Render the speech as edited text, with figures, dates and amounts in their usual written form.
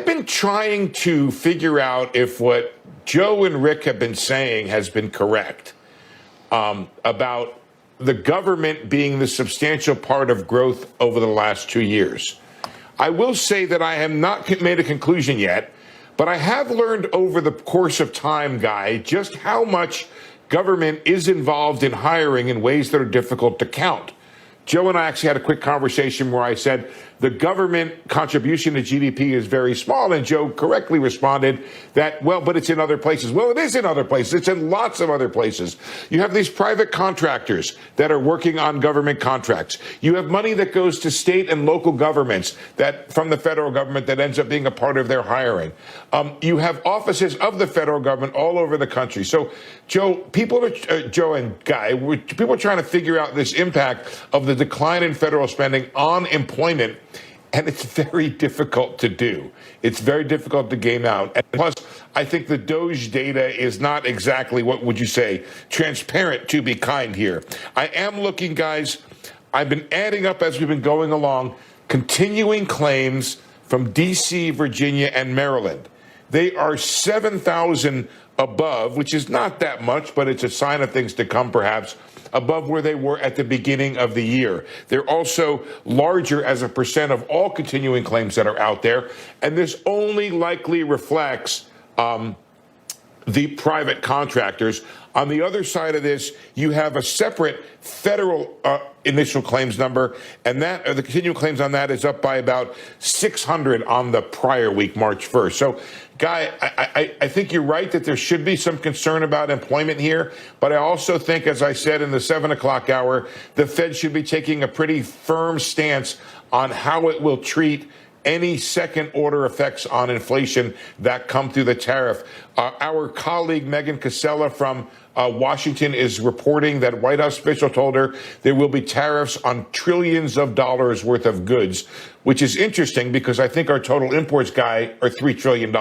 been trying to figure out if what Joe and Rick have been saying has been correct about the government being the substantial part of growth over the last 2 years. I will say that I have not made a conclusion yet, but I have learned over the course of time, Guy, just how much government is involved in hiring in ways that are difficult to count. Joe and I actually had a quick conversation where I said the government contribution to GDP is very small, and Joe correctly responded that, well, but it's in other places. Well, it is in other places. It's in lots of other places. You have these private contractors that are working on government contracts. You have money that goes to state and local governments that from the federal government that ends up being a part of their hiring. You have offices of the federal government all over the country. So, Joe, Joe and Guy, people are trying to figure out this impact of the decline in federal spending on employment. And it's very difficult to do. It's very difficult to game out. And plus, I think the D.O.G.E data is not exactly, what would you say, transparent, to be kind here. I am looking, guys, I've been adding up as we've been going along, continuing claims from D.C., Virginia, and Maryland. They are 7,000 above, which is not that much, but it's a sign of things to come, perhaps, above where they were at the beginning of the year. They're also larger as a percent of all continuing claims that are out there. And this only likely reflects the private contractors. On the other side of this, you have a separate federal initial claims number, and that the continuing claims on that is up by about 600 on the prior week, March 1st. So, Guy, I think you're right that there should be some concern about employment here, but I also think, as I said in the 7 o'clock hour, the Fed should be taking a pretty firm stance on how it will treat any second order effects on inflation that come through the tariff. Our colleague Megan Casella from Washington is reporting that White House official told her there will be tariffs on trillions of dollars worth of goods, which is interesting because I think our total imports, Guy, are $3 trillion.